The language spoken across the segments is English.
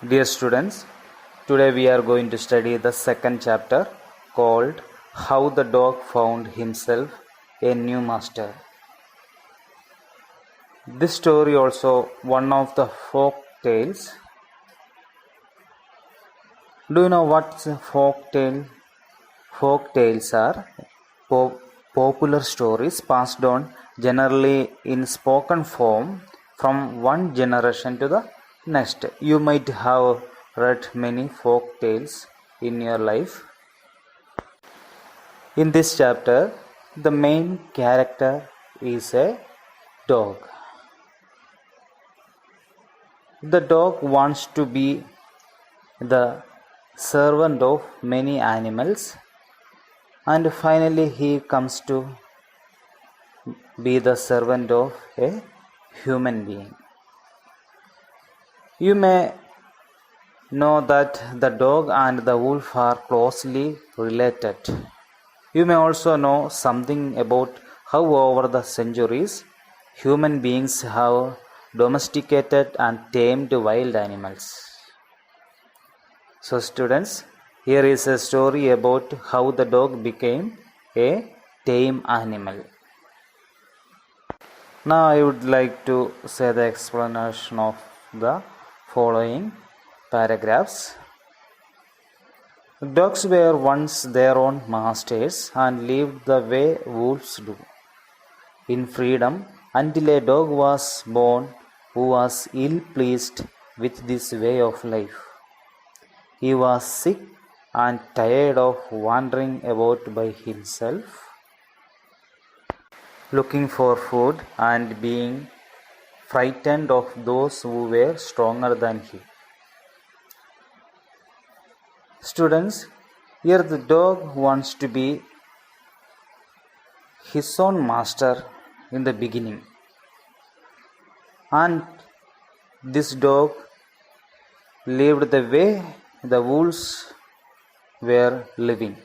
Dear students, today we are going to study the second chapter called How the Dog Found Himself a New Master. This story also one of the folk tales. Do you know what's a folk tale? Folk tales are popular stories passed on generally in spoken form from one generation to the next. You might have read many folk tales in your life. In this chapter, the main character is a dog. The dog wants to be the servant of many animals, and finally he comes to be the servant of a human being. You may know that the dog and the wolf are closely related. You may also know something about how over the centuries human beings have domesticated and tamed wild animals. So students, here is a story about how the dog became a tame animal. Now I would like to say the explanation of the following paragraphs. Dogs were once their own masters and lived the way wolves do, in freedom, until a dog was born who was ill-pleased with this way of life. He was sick and tired of wandering about by himself, looking for food and being frightened of those who were stronger than he. Students, here the dog wants to be his own master in the beginning. And this dog lived the way the wolves were living.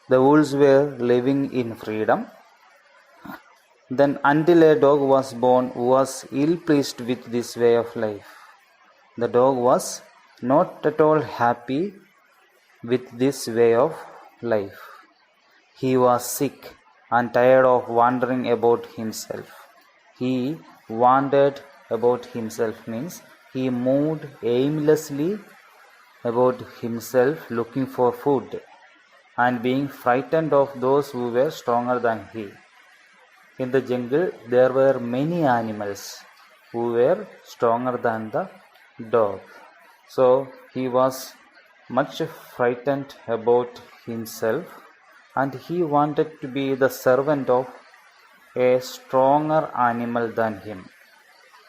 The wolves were living in freedom. Then until a dog was born who was ill-pleased with this way of life. The dog was not at all happy with this way of life. He was sick and tired of wandering about himself. He wandered about himself means he moved aimlessly about himself looking for food and being frightened of those who were stronger than he. In the jungle there were many animals who were stronger than the dog. So he was much frightened about himself and he wanted to be the servant of a stronger animal than him.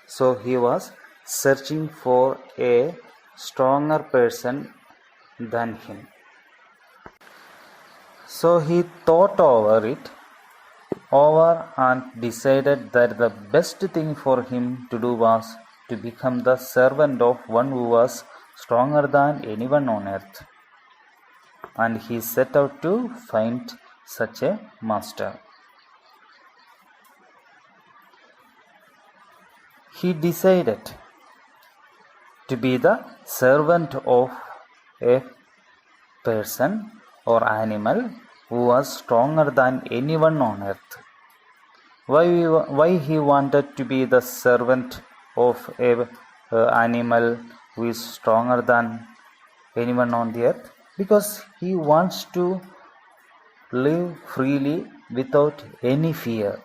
So he was searching for a stronger person than him. So he thought over and decided that the best thing for him to do was to become the servant of one who was stronger than anyone on earth. And he set out to find such a master. He decided to be the servant of a person or animal who was stronger than anyone on earth. Why he wanted to be the servant of a animal who is stronger than anyone on the earth? Because he wants to live freely without any fear.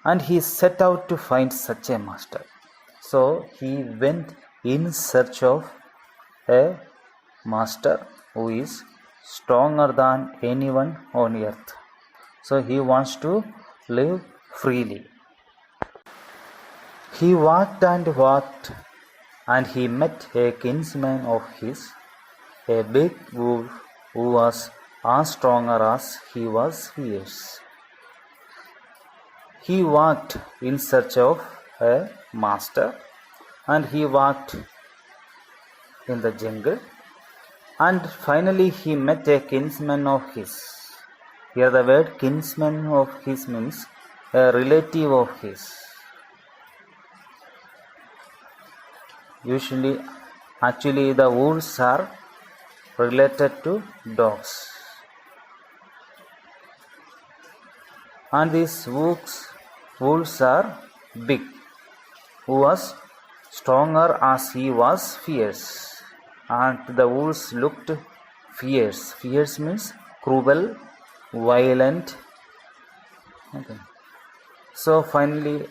And he set out to find such a master. So he went in search of a master who is stronger than anyone on earth. So he wants to live freely. He walked and he met a kinsman of his, a big wolf who was as stronger as he was fierce. He walked in search of a master and he walked in the jungle and finally he met a kinsman of his. Here the word kinsman of his means a relative of his. Usually Actually, the wolves are related to dogs. And these wolves are big. Who was stronger as he was fierce. And the wolves looked fierce. Fierce means cruel, violent. Okay. So finally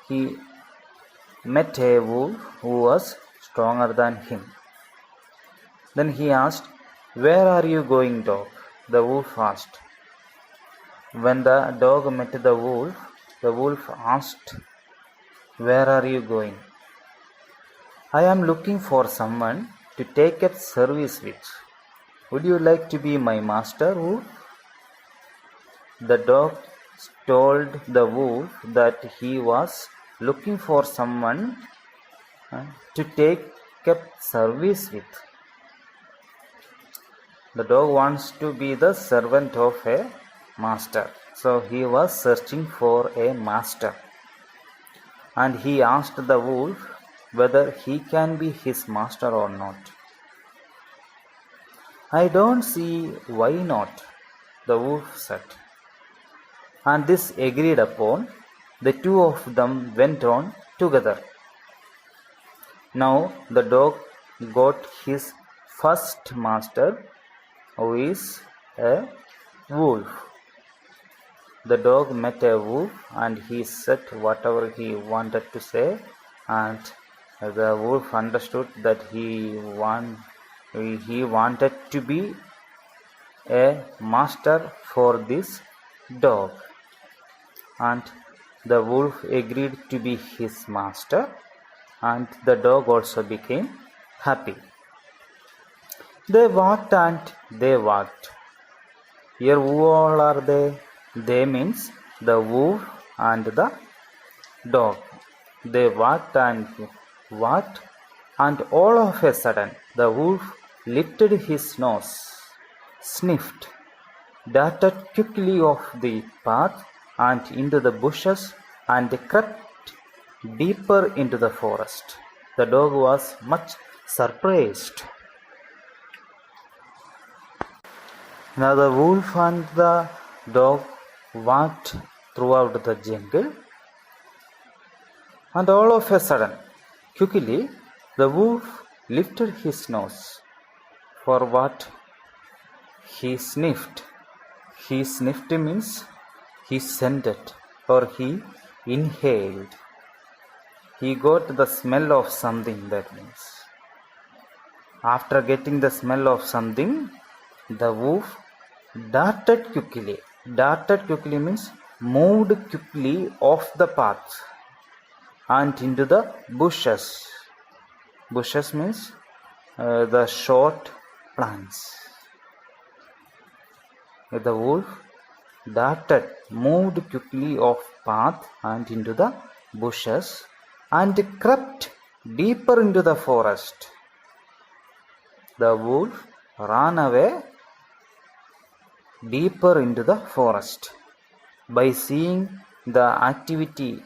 he met a wolf who was stronger than him. Then he asked, "Where are you going, dog?" The wolf asked. When the dog met the wolf asked, "Where are you going?" "I am looking for someone to take up service with. Would you like to be my master, wolf?" The dog told the wolf that he was looking for someone to take up service with. The dog wants to be the servant of a master. So he was searching for a master. And he asked the wolf whether he can be his master or not. "I don't see why not," the wolf said. And this agreed upon, the two of them went on together. Now the dog got his first master, who is a wolf. The dog met a wolf and he said whatever he wanted to say, and the wolf understood that he wanted to be a master for this dog, and the wolf agreed to be his master, and the dog also became happy. They walked and they walked. Here who all are they? They means the wolf and the dog. They walked and walked, and all of a sudden the wolf lifted his nose, sniffed, darted quickly off the path and into the bushes, and crept deeper into the forest. The dog was much surprised. Now the wolf and the dog walked throughout the jungle, and all of a sudden, quickly, the wolf lifted his nose. For what? He sniffed. He sniffed means he scented or he inhaled. He got the smell of something, that means. After getting the smell of something, the wolf darted quickly. Darted quickly means moved quickly off the path and into the bushes. Bushes means the short plants. The wolf moved quickly off path and into the bushes and crept deeper into the forest. The wolf ran away deeper into the forest. By seeing the activity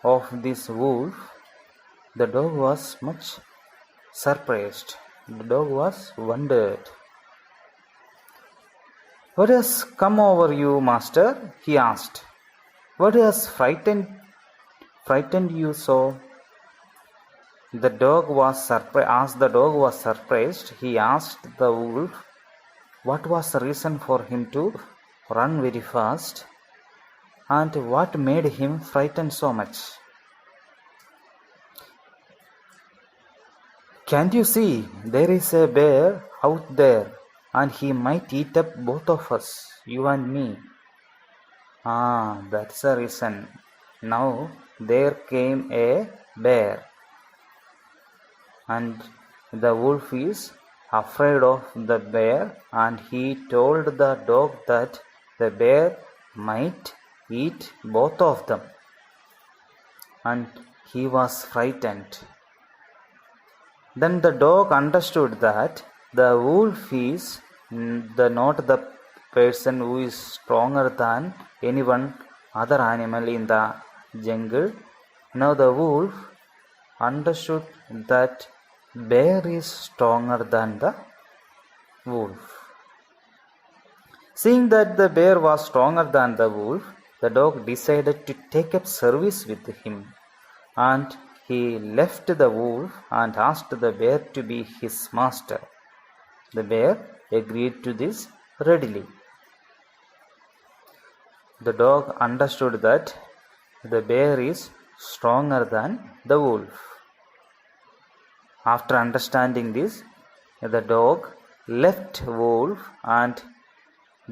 of this wolf, the dog was much surprised. The dog was wondered. "What has come over you, master?" he asked. "What has frightened you so?" The dog was surprised. As the dog was surprised, he asked the wolf what was the reason for him to run very fast and what made him frightened so much. "Can't you see there is a bear out there and he might eat up both of us, you and me?" "Ah, that's the reason. Now there came a bear, and the wolf is afraid of the bear, and he told the dog that the bear might eat both of them, and he was frightened." Then the dog understood that the wolf is not the person who is stronger than anyone other animal in the jungle. Now the wolf understood that bear is stronger than the wolf. Seeing that the bear was stronger than the wolf, the dog decided to take up service with him, and he left the wolf and asked the bear to be his master. The bear agreed to this readily. The dog understood that the bear is stronger than the wolf. After understanding this, the dog left wolf and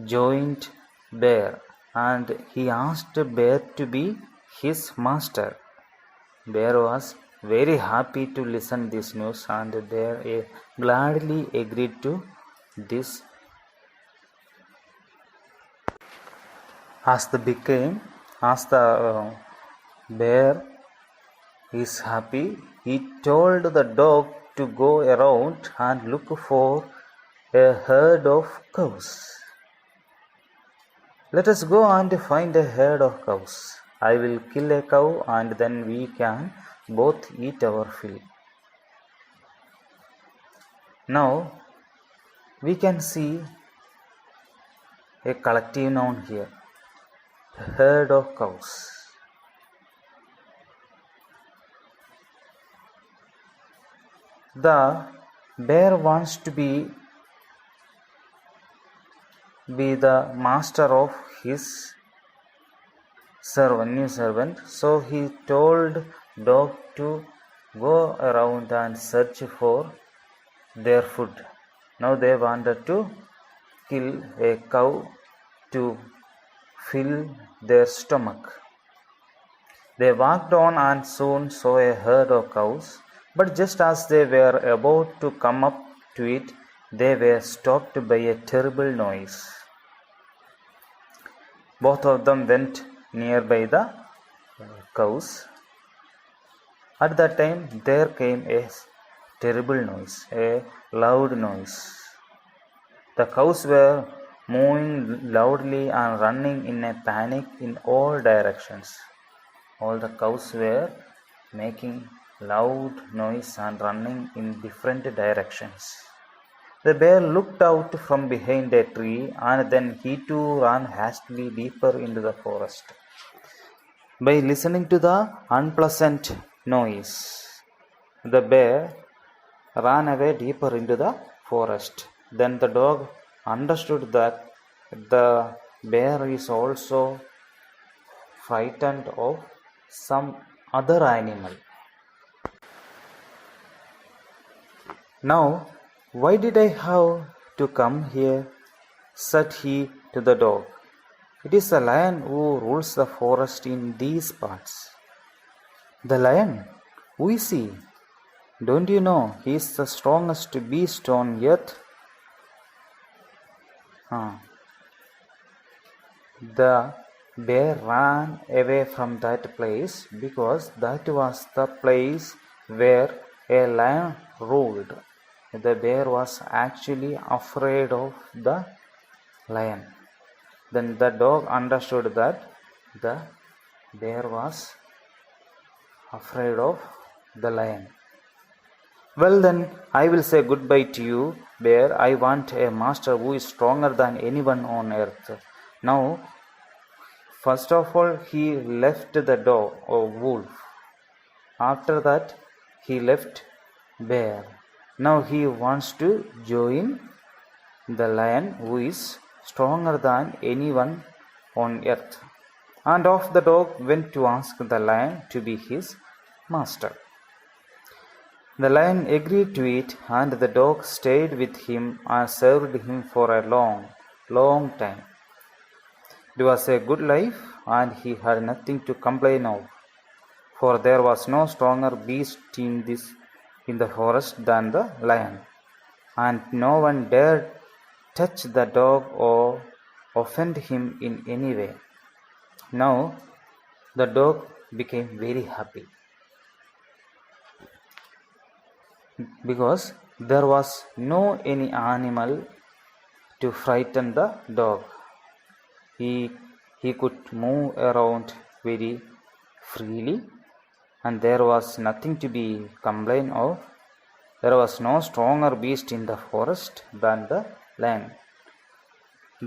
joined bear, and he asked bear to be his master. Bear was very happy to listen this news, and bear gladly agreed to this. As the bear is happy, he told the dog to go around and look for a herd of cows. Let us go and find a herd of cows. I will kill a cow and then we can both eat our fill. Now we can see a collective noun here, a herd of cows. The bear wants to be the master of his new servant, so he told dog to go around and search for their food. Now they wanted to kill a cow to fill their stomach. They walked on and soon saw a herd of cows, but just as they were about to come up to it, they were stopped by a terrible noise. Both of them went nearby the cows. At that time, there came a terrible noise, a loud noise. The cows were moving loudly and running in a panic in all directions. All the cows were making loud noise and running in different directions. The bear looked out from behind a tree, and then he too ran hastily deeper into the forest. By listening to the unpleasant noise, the bear ran away deeper into the forest. Then the dog understood that the bear is also frightened of some other animal. Now, why did I have to come here? Said he to the dog. It is the lion who rules the forest in these parts. The lion? Who is he? Don't you know he is the strongest beast on earth? The bear ran away from that place because that was the place where a lion ruled. The bear was actually afraid of the lion. Then the dog understood that the bear was afraid of the lion. Well then, I will say goodbye to you, bear. I want a master who is stronger than anyone on earth. Now, first of all, he left the dog or wolf. After that, he left bear. Now he wants to join the lion who is stronger than anyone on earth. And off the dog went to ask the lion to be his master. The lion agreed to it, and the dog stayed with him and served him for a long, long time. It was a good life, and he had nothing to complain of, for there was no stronger beast in the forest than the lion, and no one dared touch the dog or offend him in any way. Now the dog became very happy because there was no any animal to frighten the dog. He could move around very freely, and there was nothing to be complained of. There was no stronger beast in the forest than the lion.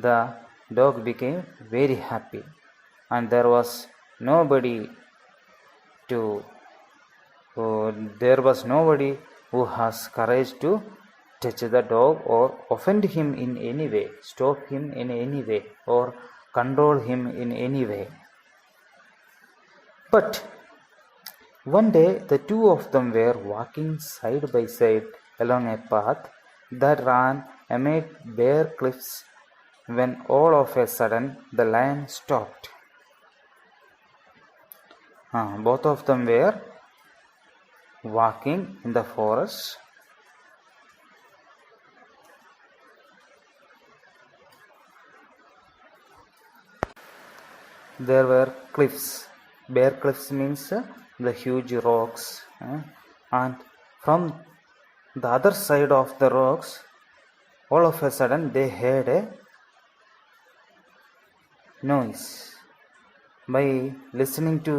The dog became very happy, and there was nobody to there was nobody who has courage to touch the dog or offend him in any way, stop him in any way, or control him in any way. But one day the two of them were walking side by side along a path that ran amid bare cliffs when all of a sudden the lion stopped. Both of them were walking in the forest. There were cliffs. Bare cliffs means the huge rocks, and from the other side of the rocks, all of a sudden they heard a noise. By listening to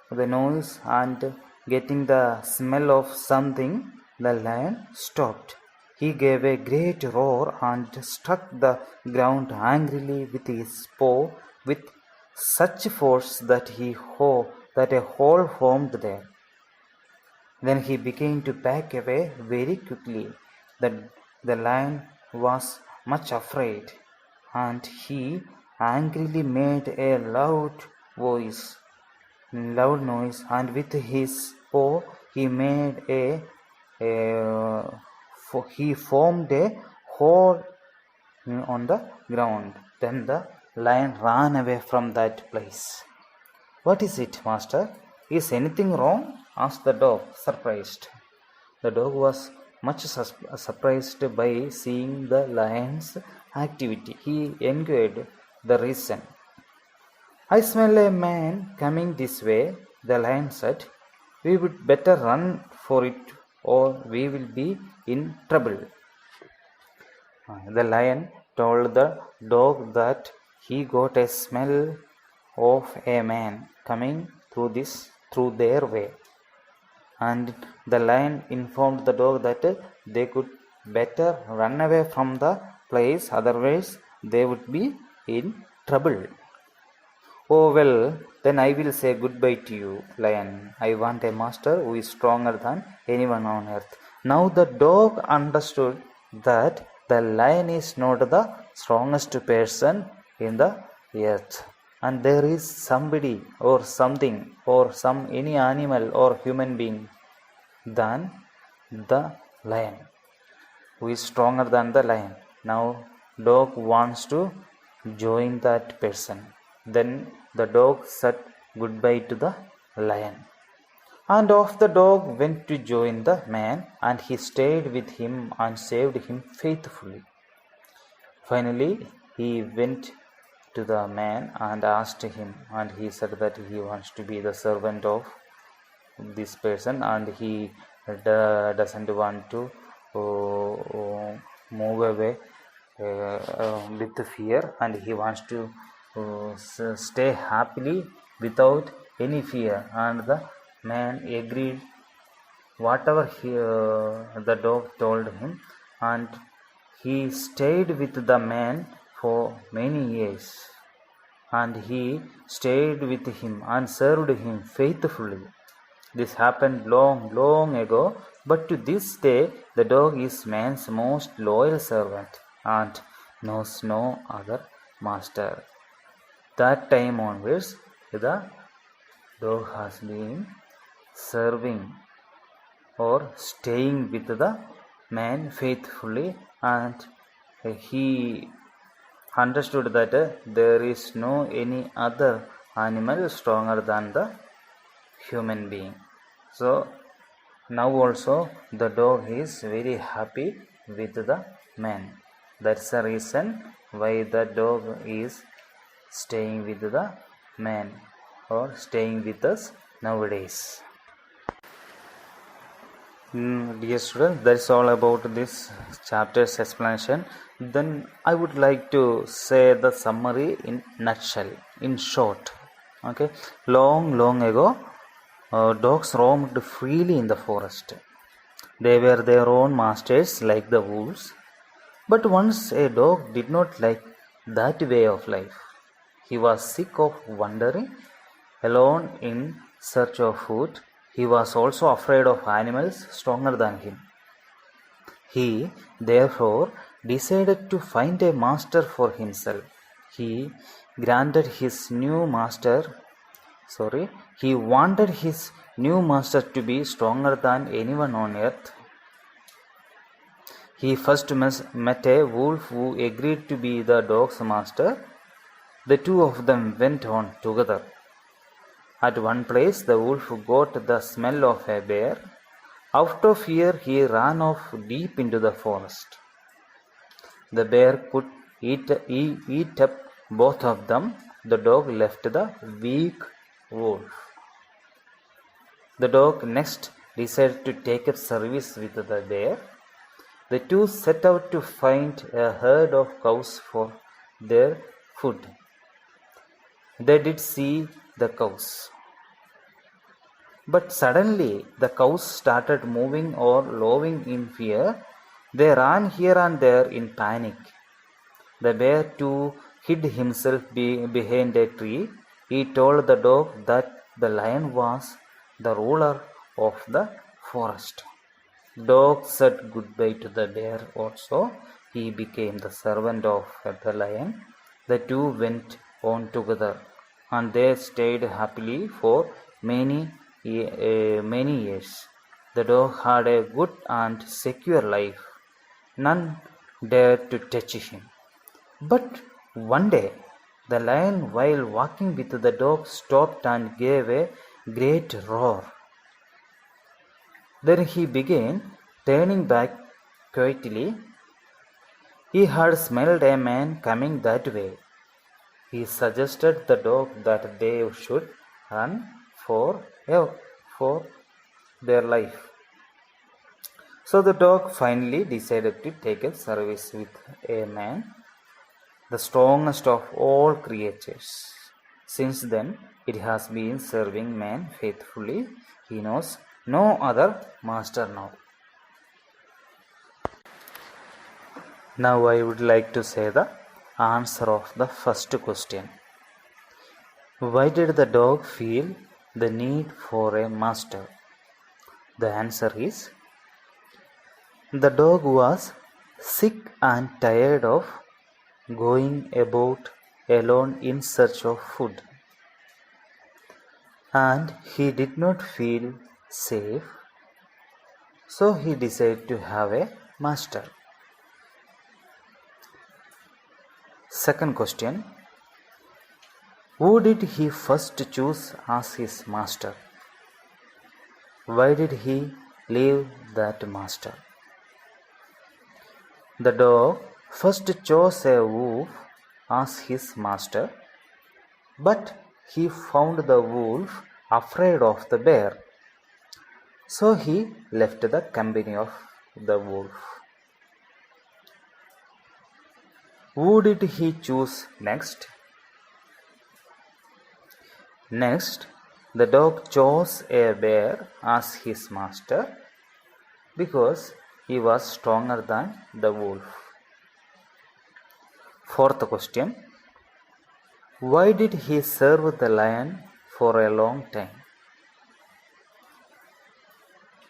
the noise and getting the smell of something, the lion stopped. He gave a great roar and struck the ground angrily with his paw with such force that a hole formed there. Then he began to back away very quickly. The lion was much afraid, and he angrily made a loud noise, and with his paw he formed a hole on the ground. Then the lion ran away from that place. "What is it, master? Is anything wrong?" asked the dog, surprised. The dog was much surprised by seeing the lion's activity. He inquired the reason. "I smell a man coming this way," the lion said. "We would better run for it, or we will be in trouble." The lion told the dog that he got a smell of a man coming through their way, and the lion informed the dog that they could better run away from the place, otherwise they would be in trouble. "Oh well, then I will say goodbye to you, lion. I want a master who is stronger than anyone on earth." Now the dog understood that the lion is not the strongest person in the earth, and there is somebody or something or any animal or human being than the lion, who is stronger than the lion. Now dog wants to join that person. Then the dog said goodbye to the lion, and off the dog went to join the man, and he stayed with him and saved him faithfully. Finally he went to the man and asked him, and he said that he wants to be the servant of this person, and he doesn't want to move away with fear, and he wants to stay happily without any fear. And the man agreed whatever the dog told him, and he stayed with the man for many years, and he stayed with him and served him faithfully. This happened long ago, but to this day the dog is man's most loyal servant and knows no other master. That time onwards, the dog has been serving or staying with the man faithfully, and he understood that there is no any other animal stronger than the human being. So now also the dog is very happy with the man. That's the reason why the dog is staying with the man or staying with us nowadays. Dear students, that's all about this chapter's explanation. Then I would like to say the summary in nutshell, in short. Okay, long ago, dogs roamed freely in the forest. They were their own masters like the wolves. But once a dog did not like that way of life. He was sick of wandering alone in search of food. He was also afraid of animals stronger than him. He therefore decided to find a master for himself. He granted his new master, he wanted his new master to be stronger than anyone on earth. He first met a wolf who agreed to be the dog's master. The two of them went on together. At one place, the wolf got the smell of a bear. Out of fear, he ran off deep into the forest. The bear could eat up both of them. The dog left the weak wolf. The dog next decided to take up service with the bear. The two set out to find a herd of cows for their food. They did see the cows. But suddenly the cows started moving or lowing in fear. They ran here and there in panic. The bear too hid himself behind a tree. He told the dog that the lion was the ruler of the forest. Dog said goodbye to the bear also. He became the servant of the lion. The two went on together, and they stayed happily for many years. The dog had a good and secure life. None dared to touch him. But one day, the lion, while walking with the dog, stopped and gave a great roar. Then he began turning back quietly. He had smelled a man coming that way. He suggested the dog that they should run for their life. So the dog finally decided to take up service with a man, the strongest of all creatures. Since then, it has been serving man faithfully. He knows no other master now. Now I would like to say the answer of the first question. Why did the dog feel the need for a master? The answer is, the dog was sick and tired of going about alone in search of food, and he did not feel safe, so he decided to have a master. Second question, who did he first choose as his master? Why did he leave that master? The dog first chose a wolf as his master, but he found the wolf afraid of the bear, so he left the company of the wolf. Who did he choose next? Next, the dog chose a bear as his master because he was stronger than the wolf. Fourth question, why did he serve the lion for a long time?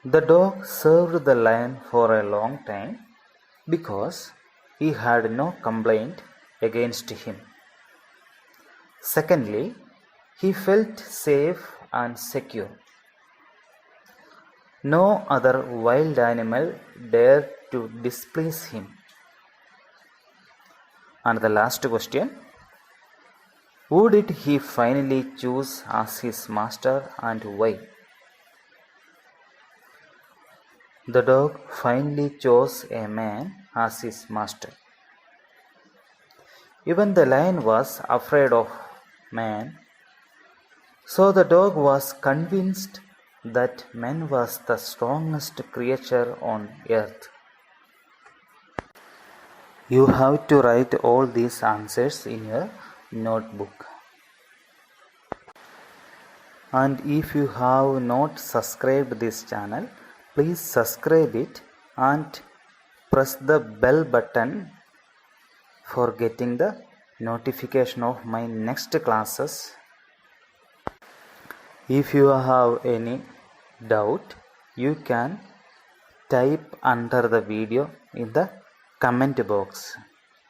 The dog served the lion for a long time because he had no complaint against him. Secondly, he felt safe and secure. No other wild animal dared to displease him. And the last question, who did he finally choose as his master and why? The dog finally chose a man as his master. Even the lion was afraid of man, so the dog was convinced that man was the strongest creature on earth. You have to write all these answers in your notebook. And if you have not subscribed this channel, please subscribe it and press the bell button for getting the notification of my next classes. If you have any doubt, you can type under the video in the comment box.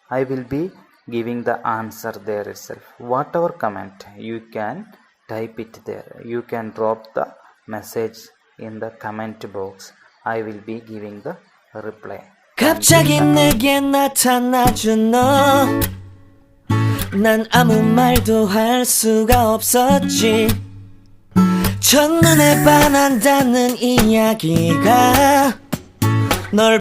I will be giving the answer there itself. Whatever comment you can type it there. You can drop the message in the comment box. I will be giving the reply. 갑자기 내게 나타나준 너, 난 아무 말도 할 수가 없었지. 첫눈에 반한다는 이야기가 널